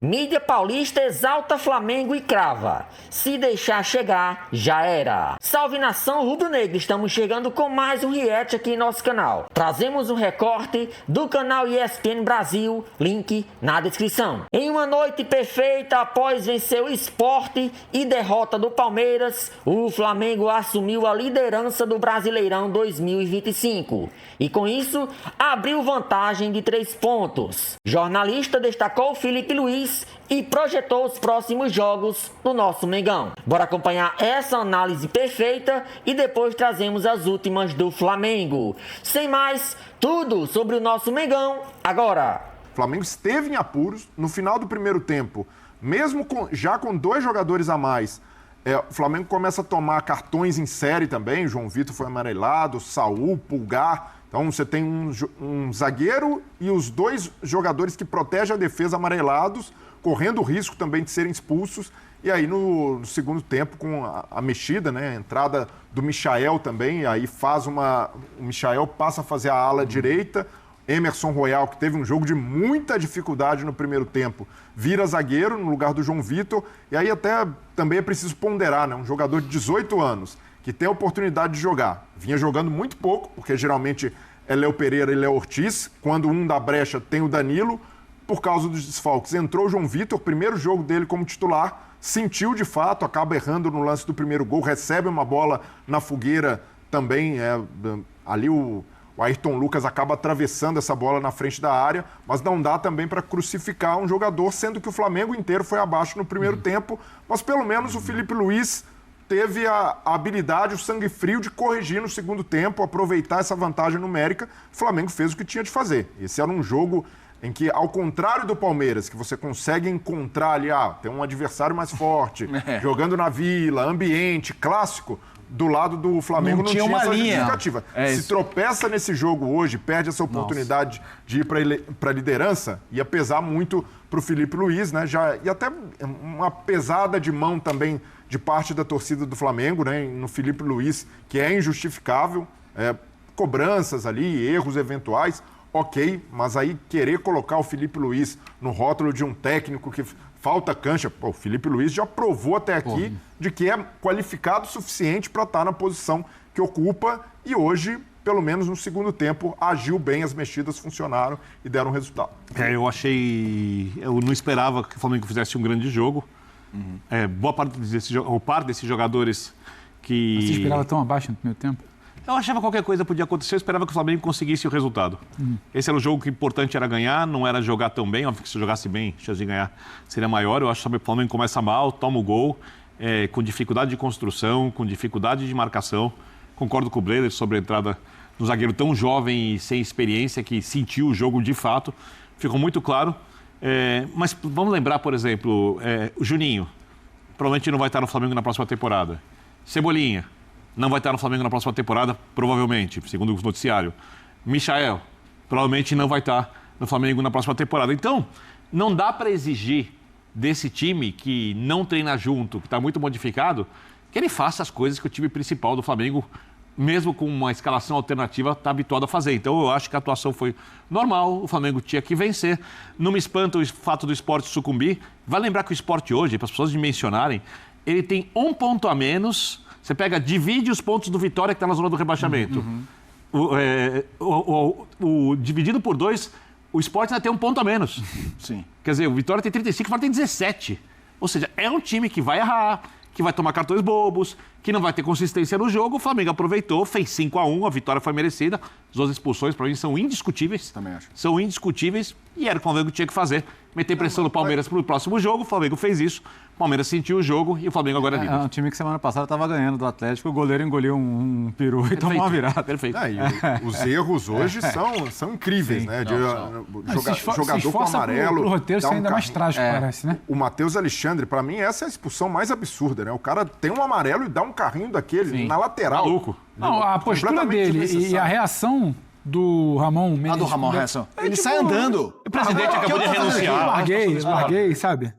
Mídia paulista exalta Flamengo e crava. Se deixar chegar, já era. Salve nação rubro-negra, estamos chegando com mais um react aqui em nosso canal. Trazemos um recorte do canal ESPN Brasil, link na descrição. Em uma noite perfeita após vencer o Sport e derrota do Palmeiras, o Flamengo assumiu a liderança do Brasileirão 2025. E com isso, abriu vantagem de 3 pontos. Jornalista destacou Felipe Luiz e projetou os próximos jogos do nosso Mengão. Bora acompanhar essa análise perfeita e depois trazemos as últimas do Flamengo. Sem mais, tudo sobre o nosso Mengão agora. O Flamengo esteve em apuros no final do primeiro tempo, mesmo já com 2 jogadores a mais. O Flamengo começa a tomar cartões em série também. João Vitor foi amarelado, Saul, Pulgar. Então você tem um zagueiro e os 2 jogadores que protegem a defesa amarelados, correndo o risco também de serem expulsos. E aí no segundo tempo, com a mexida, né, a entrada do Michael também, aí o Michael passa a fazer a ala direita. Emerson Royal, que teve um jogo de muita dificuldade no primeiro tempo, vira zagueiro no lugar do João Vitor. E aí até também é preciso ponderar, né, um jogador de 18 anos, que tem a oportunidade de jogar. Vinha jogando muito pouco, porque geralmente é Léo Pereira e Léo Ortiz. Quando um dá brecha, tem o Danilo. Por causa dos desfalques, entrou o João Vitor, primeiro jogo dele como titular, sentiu de fato, acaba errando no lance do primeiro gol, recebe uma bola na fogueira também. Ali o Ayrton Lucas acaba atravessando essa bola na frente da área, mas não dá também para crucificar um jogador, sendo que o Flamengo inteiro foi abaixo no primeiro tempo, mas pelo menos o Felipe Luiz teve a habilidade, o sangue frio de corrigir no segundo tempo, aproveitar essa vantagem numérica. O Flamengo fez o que tinha de fazer. Esse era um jogo em que, ao contrário do Palmeiras, que você consegue encontrar ali, tem um adversário mais forte, jogando na Vila, ambiente, clássico, do lado do Flamengo não tinha essa justificativa. Se tropeça nesse jogo hoje, perde essa oportunidade de ir para a liderança, ia pesar muito para o Felipe Luiz, né? E até uma pesada de mão também de parte da torcida do Flamengo, né? No Felipe Luiz, que é injustificável, cobranças ali, erros eventuais, ok, mas aí querer colocar o Felipe Luiz no rótulo de um técnico que falta cancha, o Felipe Luiz já provou até aqui de que é qualificado o suficiente para estar na posição que ocupa e hoje, pelo menos no segundo tempo, agiu bem, as mexidas funcionaram e deram resultado. Eu não esperava que o Flamengo fizesse um grande jogo. Boa parte desses jogadores que... Você esperava tão abaixo no primeiro tempo? Eu achava que qualquer coisa podia acontecer, eu esperava que o Flamengo conseguisse o resultado. Esse era um jogo que o importante era ganhar, não era jogar tão bem, óbvio que se jogasse bem, a chance de ganhar seria maior. Eu acho que o Flamengo começa mal, toma o gol, com dificuldade de construção, com dificuldade de marcação. Concordo com o Bleiler sobre a entrada do zagueiro tão jovem e sem experiência, que sentiu o jogo de fato, ficou muito claro. Mas vamos lembrar, por exemplo, o Juninho, provavelmente não vai estar no Flamengo na próxima temporada. Cebolinha não vai estar no Flamengo na próxima temporada, provavelmente, segundo o noticiário. Michael provavelmente não vai estar no Flamengo na próxima temporada. Então, não dá para exigir desse time que não treina junto, que está muito modificado, que ele faça as coisas que o time principal do Flamengo, mesmo com uma escalação alternativa, está habituado a fazer. Então, eu acho que a atuação foi normal, o Flamengo tinha que vencer. Não me espanta o fato do Sport sucumbir. Vai lembrar que o Sport hoje, para as pessoas dimensionarem, ele tem 1 ponto a menos. Você divide os pontos do Vitória, que está na zona do rebaixamento. Dividido por 2, o Sport ainda tem 1 ponto a menos. Sim. Quer dizer, o Vitória tem 35, o Vitória tem 17. Ou seja, é um time que vai errar, que vai tomar cartões bobos, que não vai ter consistência no jogo. O Flamengo aproveitou, fez 5-1, a vitória foi merecida. As 2 expulsões, para mim, são indiscutíveis. Também acho. São indiscutíveis e era o que o Flamengo tinha que fazer. Meter pressão no Palmeiras para o próximo jogo, o Flamengo fez isso. O Palmeiras sentiu o jogo e o Flamengo agora é líder. É um time que semana passada estava ganhando do Atlético, o goleiro engoliu um peru e tomou uma virada. Perfeito. Os erros hoje são incríveis, né? Jogador com amarelo. O roteiro ser ainda mais trágico, parece, né? O Matheus Alexandre, para mim, essa é a expulsão mais absurda, né? O cara tem um amarelo e dá um carrinho daquele na lateral. Maluco. Não, a postura dele e a reação do Ramon Mendes. Do Ramon reação. Ele sai andando. O presidente acabou de renunciar. Larguei, sabe?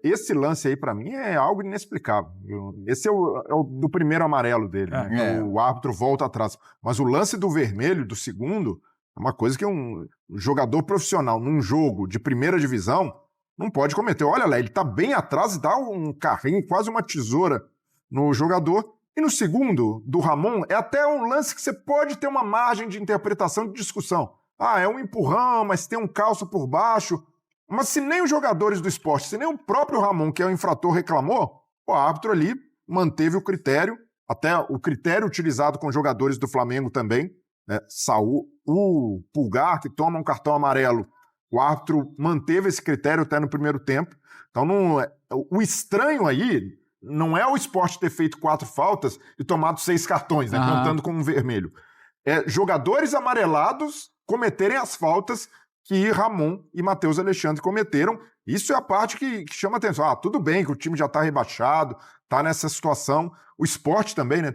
Esse lance aí, pra mim, é algo inexplicável. Esse é o do primeiro amarelo dele, né? O árbitro volta atrás. Mas o lance do vermelho, do segundo, É uma coisa que um jogador profissional num jogo de primeira divisão não pode cometer. Olha lá, ele tá bem atrás e dá um carrinho, quase uma tesoura no jogador. E no segundo, do Ramon, é até um lance que você pode ter uma margem de interpretação, de discussão. Ah, é um empurrão, mas tem um calço por baixo. Mas se nem os jogadores do esporte, se nem o próprio Ramon, que é o infrator, reclamou, o árbitro ali manteve o critério, até o critério utilizado com jogadores do Flamengo também, né? Saul, o Pulgar, que toma um cartão amarelo, o árbitro manteve esse critério até no primeiro tempo. Então, o estranho aí não é o esporte ter feito 4 faltas e tomado 6 cartões, né? Contando com um vermelho. É jogadores amarelados cometerem as faltas que Ramon e Matheus Alexandre cometeram. Isso é a parte que chama atenção. Ah, tudo bem que o time já está rebaixado, está nessa situação. O esporte também, né,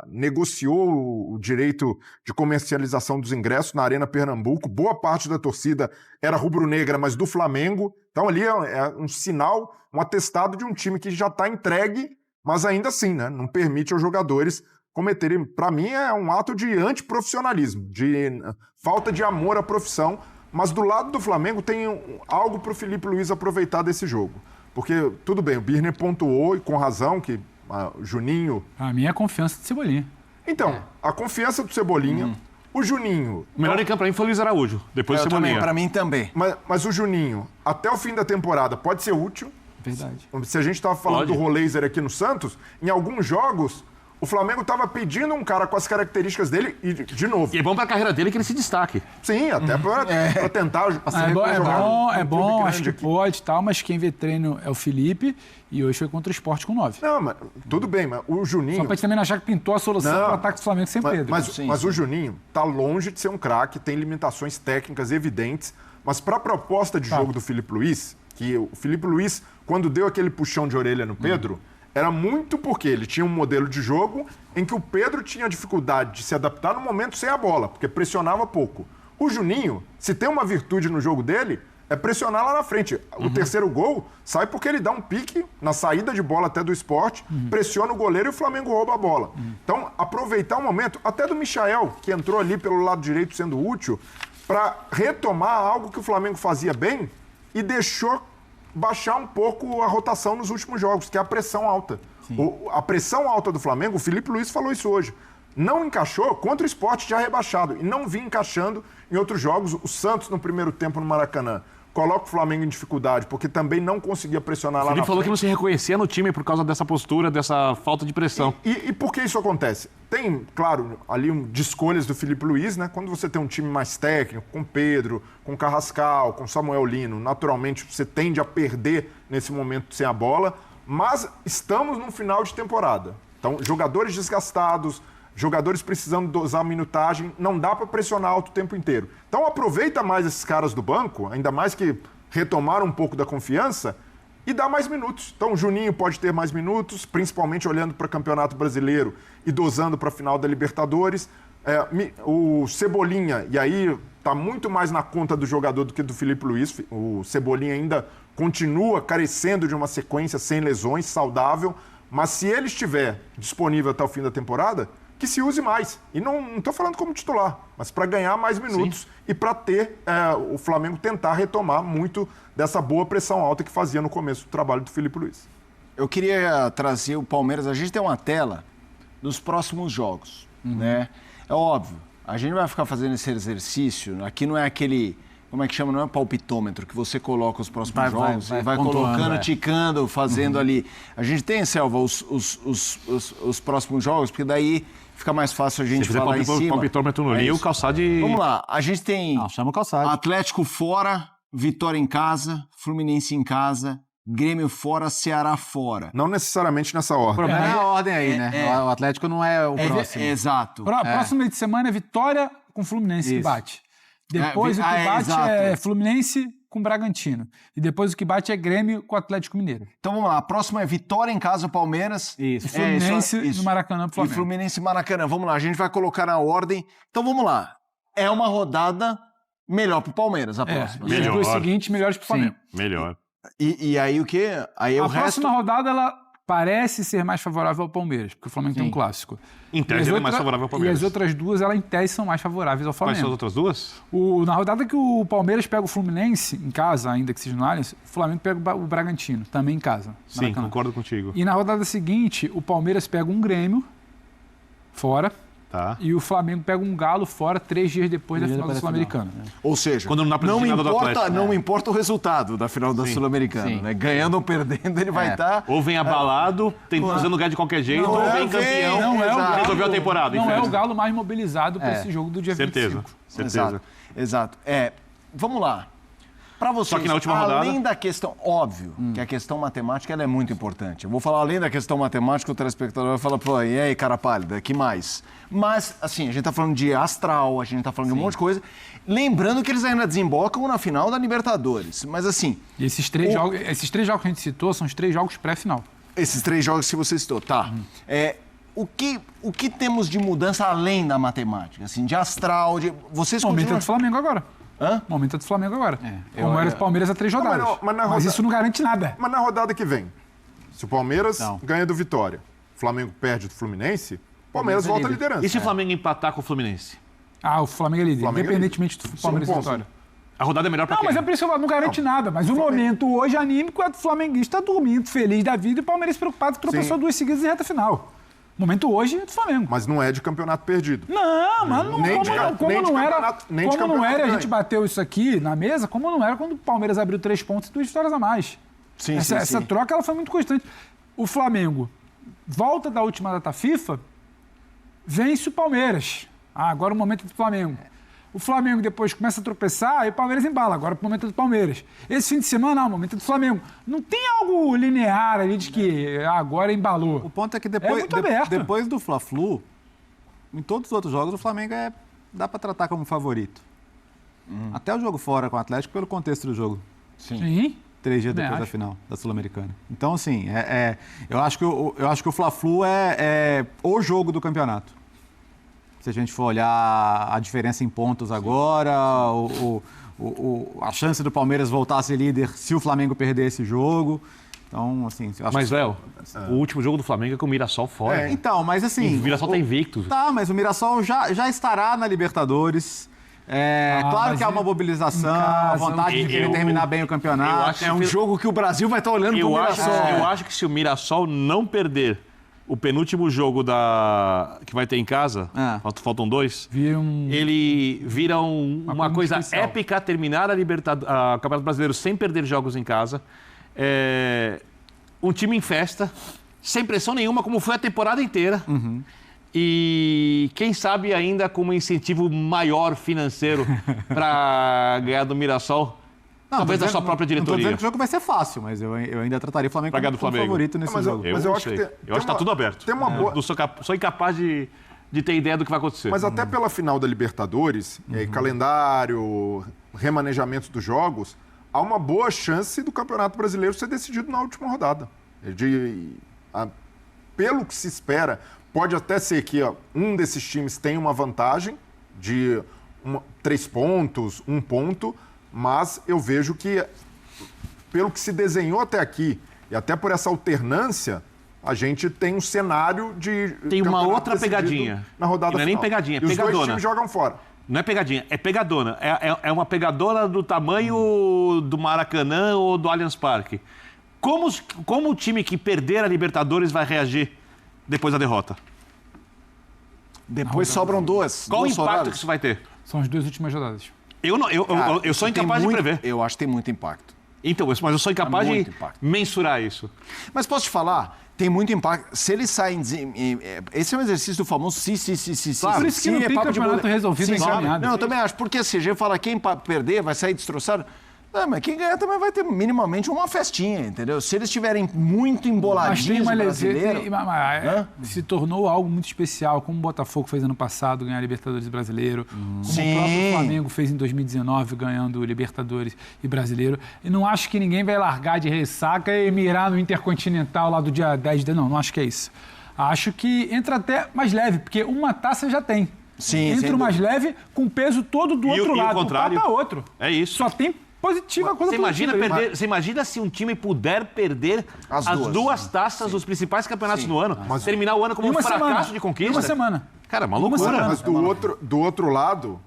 negociou o direito de comercialização dos ingressos na Arena Pernambuco. Boa parte da torcida era rubro-negra, mas do Flamengo. Então ali é um sinal, um atestado de um time que já está entregue, mas ainda assim, né, não permite aos jogadores cometerem. Para mim é um ato de antiprofissionalismo, de falta de amor à profissão. Mas do lado do Flamengo tem algo para o Filipe Luiz aproveitar desse jogo. Porque, tudo bem, o Birner pontuou, e com razão, que Juninho... A minha é a confiança de Cebolinha. Então, a confiança do Cebolinha, o Juninho... O melhor em campo para mim foi o Luiz Araújo, depois do Cebolinha. Para mim também. Mas o Juninho, até o fim da temporada, pode ser útil. Verdade. Se a gente estava falando do Roleiser aqui no Santos, em alguns jogos... O Flamengo estava pedindo um cara com as características dele e, de novo... E é bom para a carreira dele que ele se destaque. Sim, até para tentar... É bom, acho que pode e tal, mas quem vê treino é o Felipe e hoje foi contra o Sport com 9. Não, mas tudo bem, mas o Juninho... Só para gente também não achar que pintou a solução para o ataque do Flamengo sem Pedro. Mas o Juninho tá longe de ser um craque, tem limitações técnicas evidentes, mas para a proposta de jogo do Filipe Luiz, que o Filipe Luiz, quando deu aquele puxão de orelha no Pedro... Era muito porque ele tinha um modelo de jogo em que o Pedro tinha dificuldade de se adaptar no momento sem a bola, porque pressionava pouco. O Juninho, se tem uma virtude no jogo dele, é pressionar lá na frente. O terceiro gol sai porque ele dá um pique na saída de bola até do Sport, pressiona o goleiro e o Flamengo rouba a bola. Então, aproveitar o momento, até do Michael, que entrou ali pelo lado direito sendo útil, para retomar algo que o Flamengo fazia bem e deixou baixar um pouco a rotação nos últimos jogos, que é a pressão alta. A pressão alta do Flamengo, o Filipe Luiz falou isso hoje, não encaixou contra o Sport já rebaixado e não vinha encaixando em outros jogos. O Santos, no primeiro tempo no Maracanã, coloca o Flamengo em dificuldade, porque também não conseguia pressionar lá na frente. Ele falou que não se reconhecia no time por causa dessa postura, dessa falta de pressão. E por que isso acontece? Tem, claro, ali de escolhas do Filipe Luiz, né? Quando você tem um time mais técnico, com Pedro, com Carrascal, com Samuel Lino, naturalmente você tende a perder nesse momento sem a bola, mas estamos num final de temporada. Então, jogadores desgastados, jogadores precisando dosar a minutagem, não dá para pressionar alto o tempo inteiro. Então aproveita mais esses caras do banco, ainda mais que retomaram um pouco da confiança, e dá mais minutos. Então o Juninho pode ter mais minutos, principalmente olhando para o Campeonato Brasileiro e dosando para a final da Libertadores. O Cebolinha, e aí está muito mais na conta do jogador do que do Filipe Luiz. O Cebolinha ainda continua carecendo de uma sequência sem lesões, saudável, mas se ele estiver disponível até o fim da temporada, que se use mais. E não estou falando como titular, mas para ganhar mais minutos e para ter o Flamengo tentar retomar muito dessa boa pressão alta que fazia no começo do trabalho do Filipe Luiz. Eu queria trazer o Palmeiras. A gente tem uma tela dos próximos jogos, né? É óbvio, a gente vai ficar fazendo esse exercício. Aqui não é aquele, como é que chama? Não é palpitômetro, que você coloca os próximos jogos e vai colocando, ticando, fazendo ali. A gente tem, Selva, os próximos jogos, porque daí fica mais fácil a gente falar em cima. Palpitômetro no Rio, calçar de... Vamos lá, a gente tem chama o calçado. Atlético fora, Vitória em casa, Fluminense em casa, Grêmio fora, Ceará fora. Não necessariamente nessa ordem. É a ordem aí, né? O Atlético não é o próximo. Exato. Próximo meio de semana é Vitória com Fluminense que bate. Depois o que bate é Fluminense com Bragantino. E depois o que bate é Grêmio com Atlético Mineiro. Então vamos lá, a próxima é Vitória em casa, Palmeiras. Isso. E Fluminense no Maracanã pro Flamengo. E Fluminense e Maracanã. Vamos lá, a gente vai colocar na ordem. Então vamos lá. É uma rodada melhor pro Palmeiras, a próxima. E os seguintes melhores pro Flamengo. Melhor. E aí o quê? Aí a próxima rodada, ela parece ser mais favorável ao Palmeiras, porque o Flamengo tem um clássico. Em tese, ele é mais favorável ao Palmeiras. E as outras duas, ela em tese, são mais favoráveis ao Flamengo. Quais são as outras duas? Na rodada que o Palmeiras pega o Fluminense, em casa, ainda que seja no Allianz, o Flamengo pega o Bragantino, também em casa. Sim, Maracanã. concordo contigo. E na rodada seguinte, o Palmeiras pega um Grêmio, fora, Tá. e o Flamengo pega um Galo fora 3 dias depois da final da Sul-Americana. Ou seja, Quando não dá pra não decidir nada do importa, Atlético. não importa o resultado da final da Sul-Americana. Né? Ganhando ou perdendo, ele vai estar... Ou vem abalado, tentando lugar de qualquer jeito, ou vem campeão, Não é o Galo, resolveu a temporada. não é o Galo mais mobilizado para esse jogo do dia 25. Certeza. Exato. Vamos lá. Para vocês, Só que na última além rodada... da questão... Óbvio que a questão matemática ela é muito importante. Eu vou falar além da questão matemática, o telespectador vai falar, pô, e aí, cara pálida, que mais? Mas, assim, a gente está falando de astral, a gente está falando de um monte de coisa. Lembrando que eles ainda desembocam na final da Libertadores. Mas, assim... E esses três jogos que a gente citou são os 3 jogos pré-final. Esses 3 jogos que você citou, tá. O que temos de mudança além da matemática? Assim, de astral, de... Vocês O momento continuam... é do Flamengo agora. Hã? O momento é do Flamengo agora. Como era do Palmeiras há 3 rodadas. Mas isso não garante nada. Mas na rodada que vem, se o Palmeiras ganha do Vitória, o Flamengo perde do Fluminense, o Palmeiras volta à liderança. E se o Flamengo empatar com o Fluminense? O Flamengo é líder, Flamengo é independentemente do Palmeiras e Vitória. A rodada é melhor pra Não, quem? mas é por isso que eu não garante nada. Mas o momento hoje anímico é do flamenguista dormindo, feliz da vida, e o Palmeiras preocupado que tropeçou 2 seguidas em reta final. O momento hoje é do Flamengo. Mas não é de campeonato perdido. Não, mas como não era, a gente ganho. bateu isso aqui na mesa, como não era quando o Palmeiras abriu 3 pontos e 2 vitórias a mais. Essa troca ela foi muito constante. O Flamengo volta da última data FIFA, vence o Palmeiras. Agora o momento é do Flamengo. O Flamengo depois começa a tropeçar e o Palmeiras embala. Agora o momento é do Palmeiras. Esse fim de semana, o momento é do Flamengo. Não tem algo linear ali de que agora embalou. O ponto é que depois do Fla-Flu, em todos os outros jogos, o Flamengo dá para tratar como favorito. Até o jogo fora com o Atlético, pelo contexto do jogo. Sim. 3 dias depois da final da Sul-Americana. Então, assim, eu acho que o Fla-Flu é o jogo do campeonato. Se a gente for olhar a diferença em pontos agora, a chance do Palmeiras voltar a ser líder se o Flamengo perder esse jogo. Então, assim... Mas, Léo, o último jogo do Flamengo é com o Mirassol fora. Então, mas assim... O Mirassol tá invicto. Tá, mas o Mirassol já estará na Libertadores. Claro que há uma mobilização, a vontade de querer terminar bem o campeonato. É um jogo que o Brasil vai estar olhando pro Mirassol. Eu acho que se o Mirassol não perder o penúltimo jogo que vai ter em casa, faltam 2, ele vira uma coisa especial. Épica terminar a Campeonato Brasileiro sem perder jogos em casa. Um time em festa, sem pressão nenhuma, como foi a temporada inteira. E quem sabe ainda com um incentivo maior financeiro para ganhar do Mirassol. Talvez da sua própria diretoria. Não tô dizendo que o jogo vai ser fácil, mas eu ainda trataria o Flamengo como favorito nesse jogo. Mas eu acho que tá tudo aberto. Sou incapaz de ter ideia do que vai acontecer. Mas até pela final da Libertadores, calendário, remanejamento dos jogos, há uma boa chance do Campeonato Brasileiro ser decidido na última rodada. Pelo que se espera, pode até ser que um desses times tenha uma vantagem de 3 pontos, 1 ponto, mas eu vejo que, pelo que se desenhou até aqui, e até por essa alternância, a gente tem um cenário de... Tem uma outra pegadinha. Na rodada não é nem pegadinha, é pegadona. Os 2 times jogam fora. Não é pegadinha, é pegadona. É uma pegadona do tamanho do Maracanã ou do Allianz Parque. Como o time que perder a Libertadores vai reagir depois da derrota? Depois sobram 2. Qual o impacto que isso vai ter? São as 2 últimas rodadas. Eu sou incapaz de prever. Eu acho que tem muito impacto. Então, mas eu sou incapaz de mensurar isso. Mas posso te falar? Tem muito impacto. Se eles saem... Esse é um exercício do famoso Claro, por isso que não tem campeonato resolvido encaminhado. Não, eu também acho. Porque assim, a gente fala quem perder vai sair destroçado. Não, mas quem ganhar também vai ter minimamente uma festinha, entendeu? Se eles estiverem muito emboladinhos brasileiro... Se tornou algo muito especial, como o Botafogo fez ano passado, ganhar Libertadores e Brasileiro, como o próprio Flamengo fez em 2019, ganhando Libertadores e Brasileiro. E não acho que ninguém vai largar de ressaca e mirar no Intercontinental lá do dia 10 de... Não acho que é isso. Acho que entra até mais leve, porque uma taça já tem. Entra mais leve com o peso todo do outro lado. O contrário. O outro. É isso. Só tem positiva, coisa Você positiva. imagina, você imagina se um time puder perder as duas taças dos principais campeonatos do ano, terminar o ano como um fracasso de conquista? Uma semana. Cara, uma loucura. Mas do outro lado,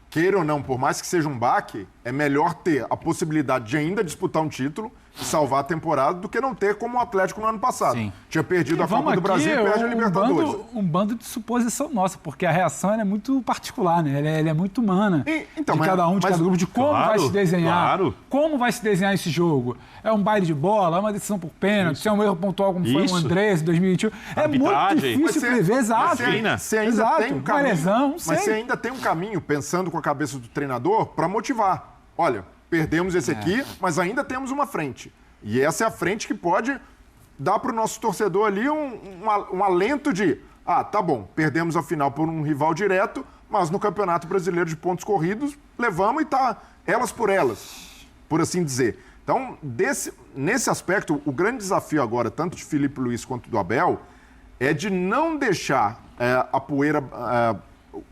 queira ou não, por mais que seja um baque, é melhor ter a possibilidade de ainda disputar um título e salvar a temporada do que não ter como o Atlético no ano passado. Sim. Tinha perdido a Copa do Brasil e perde a Libertadores. Um bando de suposição nossa, porque a reação é muito particular, né? Ela é muito humana. Então, de cada grupo, de como vai se desenhar. Claro. Como vai se desenhar esse jogo. É um baile de bola, é uma decisão por pênalti, se é um erro pontual como foi o Andrés em 2021. É muito difícil prever, exato. Você ainda tem um caminho, mas você ainda tem um caminho, pensando com a cabeça do treinador, para motivar. Olha, perdemos esse aqui, mas ainda temos uma frente. E essa é a frente que pode dar para o nosso torcedor ali um alento de tá bom, perdemos a final por um rival direto, mas no Campeonato Brasileiro de Pontos Corridos, levamos e tá elas por elas, por assim dizer. Então, nesse aspecto, o grande desafio agora, tanto de Felipe Luiz quanto do Abel, é de não deixar a poeira,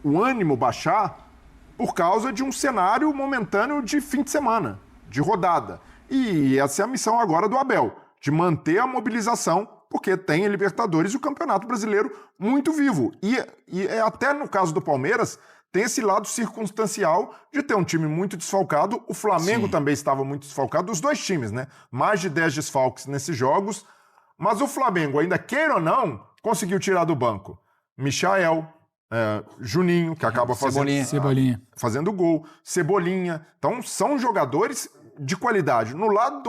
o ânimo baixar por causa de um cenário momentâneo de fim de semana, de rodada. E essa é a missão agora do Abel, de manter a mobilização, porque tem a Libertadores e o Campeonato Brasileiro muito vivo. E até no caso do Palmeiras, tem esse lado circunstancial de ter um time muito desfalcado. O Flamengo também estava muito desfalcado, os dois times, né? Mais de 10 desfalques nesses jogos. Mas o Flamengo, ainda queira ou não, conseguiu tirar do banco Michael, Juninho, que acaba fazendo gol, Cebolinha. Então, são jogadores de qualidade. No lado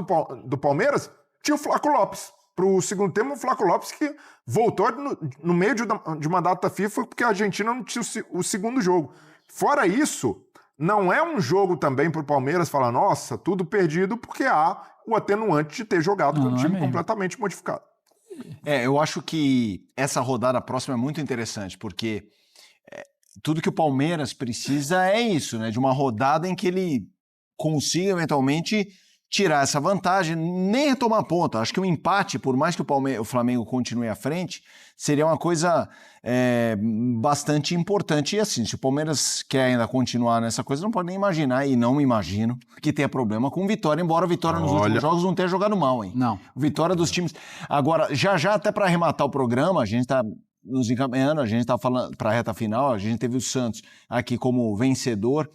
do Palmeiras, tinha o Flaco Lopes. Para o segundo tempo, o Flaco Lopes que voltou no meio de uma data FIFA porque a Argentina não tinha o segundo jogo. Fora isso, não é um jogo também para o Palmeiras falar, nossa, tudo perdido, porque há o atenuante de ter jogado com um time completamente modificado. Eu acho que essa rodada próxima é muito interessante, porque tudo que o Palmeiras precisa é isso, né? De uma rodada em que ele consiga eventualmente tirar essa vantagem, nem retomar ponta. Acho que um empate, por mais que o Flamengo continue à frente, seria uma coisa bastante importante. E assim, se o Palmeiras quer ainda continuar nessa coisa, não pode nem imaginar, e não imagino, que tenha problema com Vitória, embora a Vitória nos últimos jogos não tenha jogado mal, hein? Não. Vitória dos times... Agora, já até para arrematar o programa, a gente está nos encaminhando, a gente está falando para a reta final, a gente teve o Santos aqui como vencedor.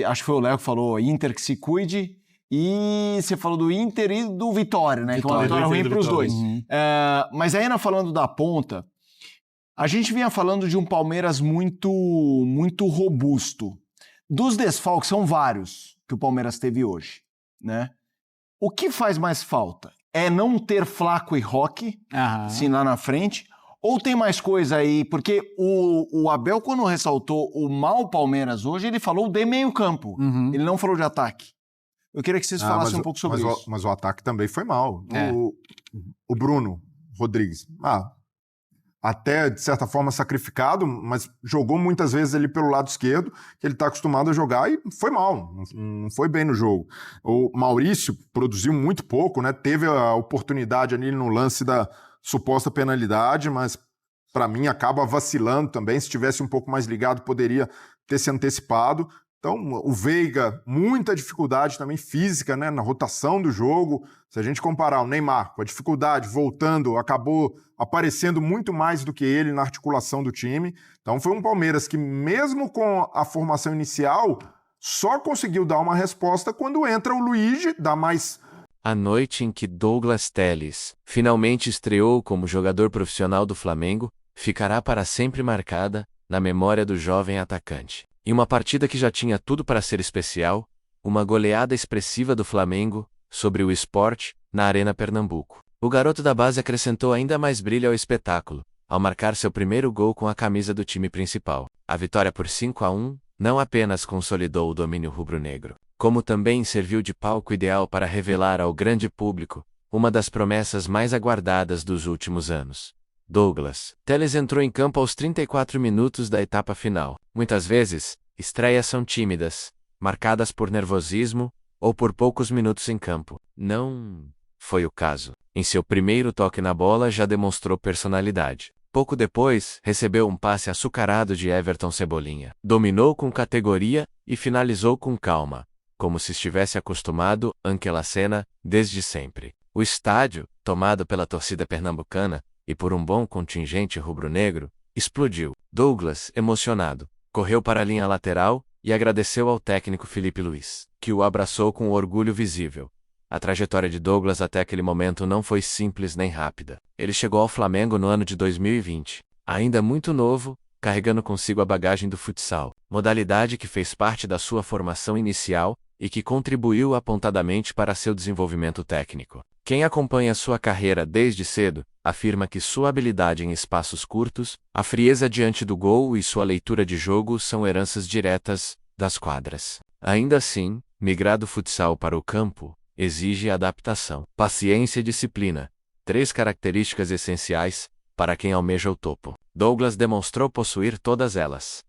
Acho que foi o Léo que falou, Inter que se cuide, e você falou do Inter e do Vitória, né? Que é uma vitória ruim para os dois. Mas ainda falando da ponta, a gente vinha falando de um Palmeiras muito, muito robusto. Dos desfalques, são vários que o Palmeiras teve hoje, né? O que faz mais falta? É não ter Flaco e Roque, sim, lá na frente? Ou tem mais coisa aí? Porque o Abel, quando ressaltou o mau Palmeiras hoje, ele falou de meio campo. Ele não falou de ataque. Eu queria que vocês falassem um pouco sobre isso. Mas o ataque também foi mal. O Bruno Rodrigues, até de certa forma sacrificado, mas jogou muitas vezes ali pelo lado esquerdo, que ele está acostumado a jogar, e foi mal, não foi bem no jogo. O Maurício produziu muito pouco, né? Teve a oportunidade ali no lance da suposta penalidade, mas para mim acaba vacilando também. Se tivesse um pouco mais ligado, poderia ter se antecipado. Então, o Veiga, muita dificuldade também física, né, na rotação do jogo. Se a gente comparar o Neymar com a dificuldade, voltando, acabou aparecendo muito mais do que ele na articulação do time. Então, foi um Palmeiras que, mesmo com a formação inicial, só conseguiu dar uma resposta quando entra o Luigi, dá mais... A noite em que Douglas Telles finalmente estreou como jogador profissional do Flamengo ficará para sempre marcada na memória do jovem atacante. Em uma partida que já tinha tudo para ser especial, uma goleada expressiva do Flamengo sobre o Sport na Arena Pernambuco. O garoto da base acrescentou ainda mais brilho ao espetáculo, ao marcar seu primeiro gol com a camisa do time principal. A vitória por 5-1 não apenas consolidou o domínio rubro-negro, como também serviu de palco ideal para revelar ao grande público uma das promessas mais aguardadas dos últimos anos. Douglas Telles entrou em campo aos 34 minutos da etapa final. Muitas vezes, estreias são tímidas, marcadas por nervosismo ou por poucos minutos em campo. Não foi o caso. Em seu primeiro toque na bola já demonstrou personalidade. Pouco depois, recebeu um passe açucarado de Everton Cebolinha. Dominou com categoria e finalizou com calma, como se estivesse acostumado àquela cena desde sempre. O estádio, tomado pela torcida pernambucana e por um bom contingente rubro-negro, explodiu. Douglas, emocionado, correu para a linha lateral e agradeceu ao técnico Felipe Luiz, que o abraçou com orgulho visível. A trajetória de Douglas até aquele momento não foi simples nem rápida. Ele chegou ao Flamengo no ano de 2020, ainda muito novo, carregando consigo a bagagem do futsal, modalidade que fez parte da sua formação inicial e que contribuiu apontadamente para seu desenvolvimento técnico. Quem acompanha sua carreira desde cedo afirma que sua habilidade em espaços curtos, a frieza diante do gol e sua leitura de jogo são heranças diretas das quadras. Ainda assim, migrar do futsal para o campo exige adaptação, paciência e disciplina, 3 características essenciais para quem almeja o topo. Douglas demonstrou possuir todas elas.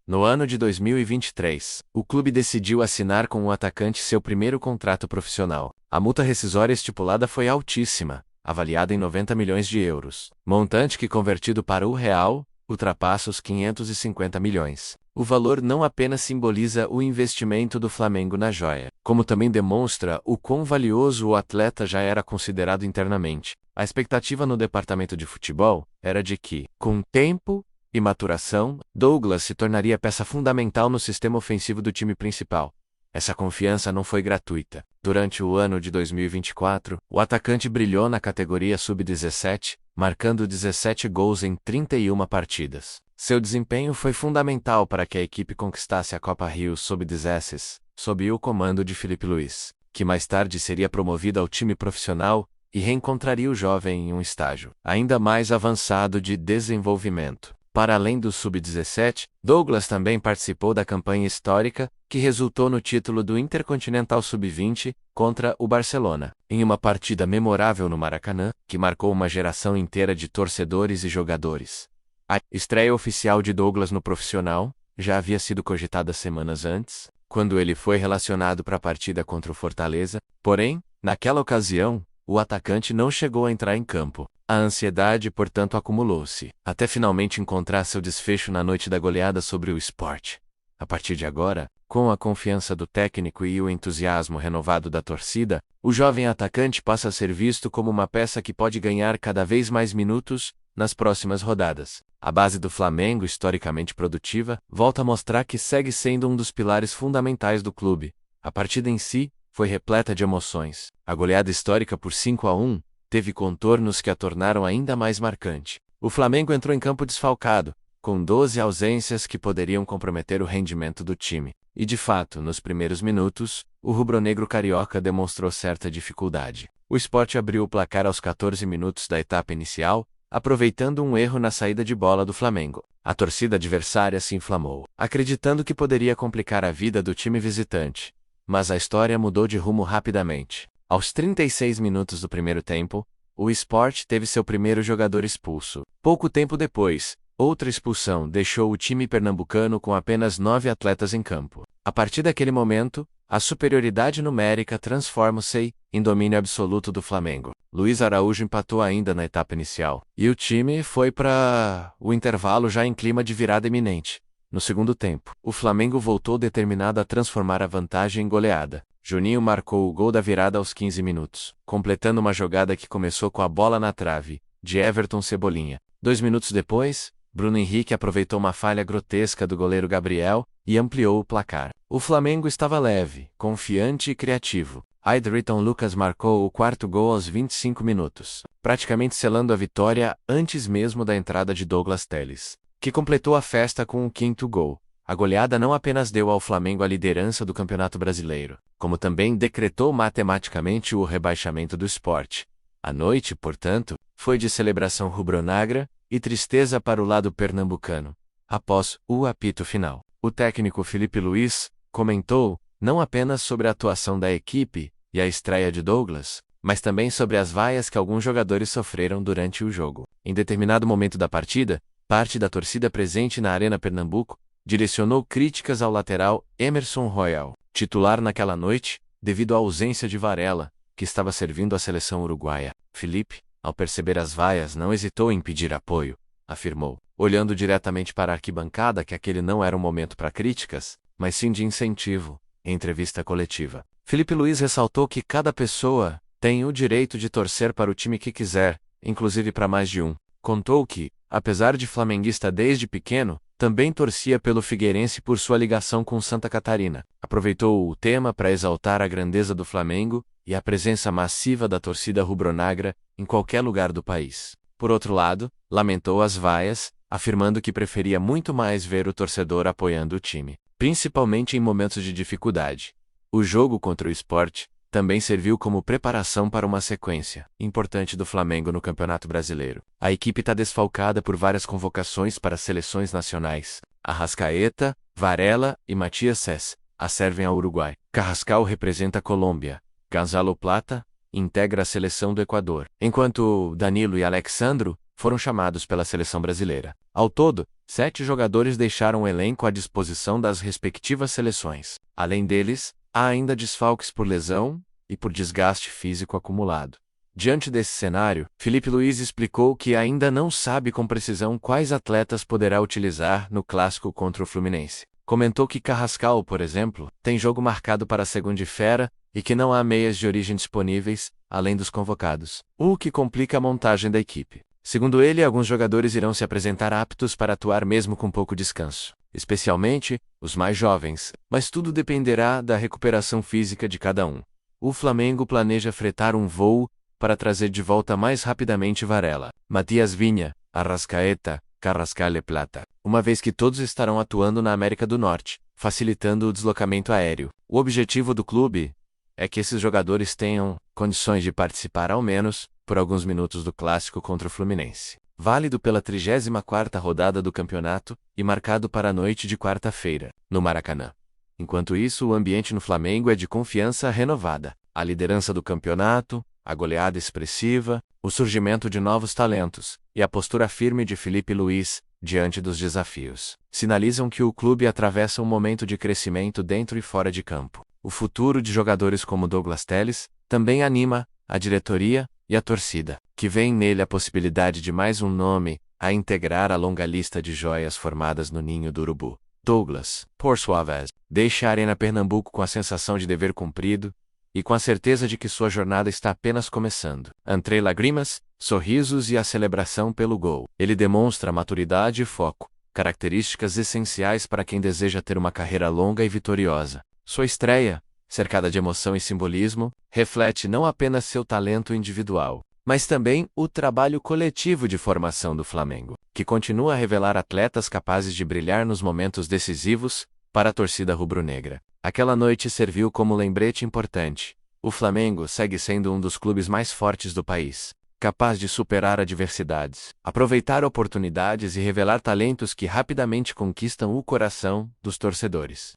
No ano de 2023, o clube decidiu assinar com o atacante seu primeiro contrato profissional. A multa rescisória estipulada foi altíssima, avaliada em 90 milhões de euros, montante que, convertido para o real, ultrapassa os 550 milhões. O valor não apenas simboliza o investimento do Flamengo na joia, como também demonstra o quão valioso o atleta já era considerado internamente. A expectativa no departamento de futebol era de que, com tempo e maturação, Douglas se tornaria peça fundamental no sistema ofensivo do time principal. Essa confiança não foi gratuita. Durante o ano de 2024, o atacante brilhou na categoria sub-17, marcando 17 gols em 31 partidas. Seu desempenho foi fundamental para que a equipe conquistasse a Copa Rio Sub-16, sob o comando de Felipe Luiz, que mais tarde seria promovido ao time profissional e reencontraria o jovem em um estágio ainda mais avançado de desenvolvimento. Para além do Sub-17, Douglas também participou da campanha histórica que resultou no título do Intercontinental Sub-20 contra o Barcelona, em uma partida memorável no Maracanã, que marcou uma geração inteira de torcedores e jogadores. A estreia oficial de Douglas no profissional já havia sido cogitada semanas antes, quando ele foi relacionado para a partida contra o Fortaleza, porém, naquela ocasião, o atacante não chegou a entrar em campo. A ansiedade, portanto, acumulou-se, até finalmente encontrar seu desfecho na noite da goleada sobre o Sport. A partir de agora, com a confiança do técnico e o entusiasmo renovado da torcida, o jovem atacante passa a ser visto como uma peça que pode ganhar cada vez mais minutos nas próximas rodadas. A base do Flamengo, historicamente produtiva, volta a mostrar que segue sendo um dos pilares fundamentais do clube. A partida em si foi repleta de emoções. A goleada histórica por 5-1 teve contornos que a tornaram ainda mais marcante. O Flamengo entrou em campo desfalcado, com 12 ausências que poderiam comprometer o rendimento do time. E de fato, nos primeiros minutos, o rubro-negro carioca demonstrou certa dificuldade. O Sport abriu o placar aos 14 minutos da etapa inicial, aproveitando um erro na saída de bola do Flamengo. A torcida adversária se inflamou, acreditando que poderia complicar a vida do time visitante. Mas a história mudou de rumo rapidamente. Aos 36 minutos do primeiro tempo, o Sport teve seu primeiro jogador expulso. Pouco tempo depois, outra expulsão deixou o time pernambucano com apenas 9 atletas em campo. A partir daquele momento, a superioridade numérica transforma-se em domínio absoluto do Flamengo. Luiz Araújo empatou ainda na etapa inicial, e o time foi para o intervalo já em clima de virada iminente. No segundo tempo, o Flamengo voltou determinado a transformar a vantagem em goleada. Juninho marcou o gol da virada aos 15 minutos, completando uma jogada que começou com a bola na trave, de Everton Cebolinha. 2 minutos depois, Bruno Henrique aproveitou uma falha grotesca do goleiro Gabriel e ampliou o placar. O Flamengo estava leve, confiante e criativo. Aidriton Lucas marcou o 4º gol aos 25 minutos, praticamente selando a vitória antes mesmo da entrada de Douglas Telles, que completou a festa com o 5º gol. A goleada não apenas deu ao Flamengo a liderança do Campeonato Brasileiro, como também decretou matematicamente o rebaixamento do Sport. A noite, portanto, foi de celebração rubro-negra e tristeza para o lado pernambucano. Após o apito final, o técnico Felipe Luiz comentou não apenas sobre a atuação da equipe e a estreia de Douglas, mas também sobre as vaias que alguns jogadores sofreram durante o jogo. Em determinado momento da partida, parte da torcida presente na Arena Pernambuco direcionou críticas ao lateral Emerson Royal, titular naquela noite, devido à ausência de Varela, que estava servindo a seleção uruguaia. Felipe, ao perceber as vaias, não hesitou em pedir apoio, afirmou, olhando diretamente para a arquibancada que aquele não era um momento para críticas, mas sim de incentivo. em entrevista coletiva. Filipe Luís ressaltou que cada pessoa tem o direito de torcer para o time que quiser, inclusive para mais de um. Contou que, apesar de flamenguista desde pequeno, também torcia pelo Figueirense por sua ligação com Santa Catarina. Aproveitou o tema para exaltar a grandeza do Flamengo e a presença massiva da torcida rubro-negra em qualquer lugar do país. Por outro lado, lamentou as vaias, afirmando que preferia muito mais ver o torcedor apoiando o time, principalmente em momentos de dificuldade. O jogo contra o Sport também serviu como preparação para uma sequência importante do Flamengo no Campeonato Brasileiro. A equipe está desfalcada por várias convocações para seleções nacionais. Arrascaeta, Varela e Matias Cés servem ao Uruguai. Carrascal representa a Colômbia. Gonzalo Plata integra a seleção do Equador, enquanto Danilo e Alexandro foram chamados pela seleção brasileira. Ao todo, 7 jogadores deixaram o elenco à disposição das respectivas seleções. Além deles, há ainda desfalques por lesão e por desgaste físico acumulado. Diante desse cenário, Filipe Luís explicou que ainda não sabe com precisão quais atletas poderá utilizar no clássico contra o Fluminense. Comentou que Carrascal, por exemplo, tem jogo marcado para segunda-feira e que não há meias de origem disponíveis, além dos convocados, o que complica a montagem da equipe. Segundo ele, alguns jogadores irão se apresentar aptos para atuar mesmo com pouco descanso, especialmente os mais jovens, mas tudo dependerá da recuperação física de cada um. O Flamengo planeja fretar um voo para trazer de volta mais rapidamente Varela, Matias Vinha, Arrascaeta, Carrascal e Plata, uma vez que todos estarão atuando na América do Norte, facilitando o deslocamento aéreo. O objetivo do clube é que esses jogadores tenham condições de participar ao menos por alguns minutos do clássico contra o Fluminense, válido pela 34ª rodada do campeonato e marcado para a noite de quarta-feira, no Maracanã. Enquanto isso, o ambiente no Flamengo é de confiança renovada. A liderança do campeonato, a goleada expressiva, o surgimento de novos talentos e a postura firme de Filipe Luís diante dos desafios sinalizam que o clube atravessa um momento de crescimento dentro e fora de campo. O futuro de jogadores como Douglas Telles também anima a diretoria e a torcida, que vêem nele a possibilidade de mais um nome a integrar a longa lista de joias formadas no ninho do urubu. Douglas, por sua vez, deixa a Arena Pernambuco com a sensação de dever cumprido e com a certeza de que sua jornada está apenas começando. Entre lágrimas, sorrisos e a celebração pelo gol, ele demonstra maturidade e foco, características essenciais para quem deseja ter uma carreira longa e vitoriosa. Sua estreia, cercada de emoção e simbolismo, reflete não apenas seu talento individual, mas também o trabalho coletivo de formação do Flamengo, que continua a revelar atletas capazes de brilhar nos momentos decisivos para a torcida rubro-negra. Aquela noite serviu como lembrete importante. O Flamengo segue sendo um dos clubes mais fortes do país, capaz de superar adversidades, aproveitar oportunidades e revelar talentos que rapidamente conquistam o coração dos torcedores.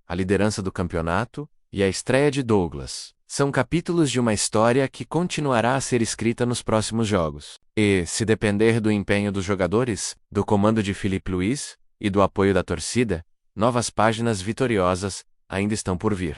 A liderança do campeonato e a estreia de Douglas são capítulos de uma história que continuará a ser escrita nos próximos jogos. E, se depender do empenho dos jogadores, do comando de Filipe Luís e do apoio da torcida, novas páginas vitoriosas ainda estão por vir.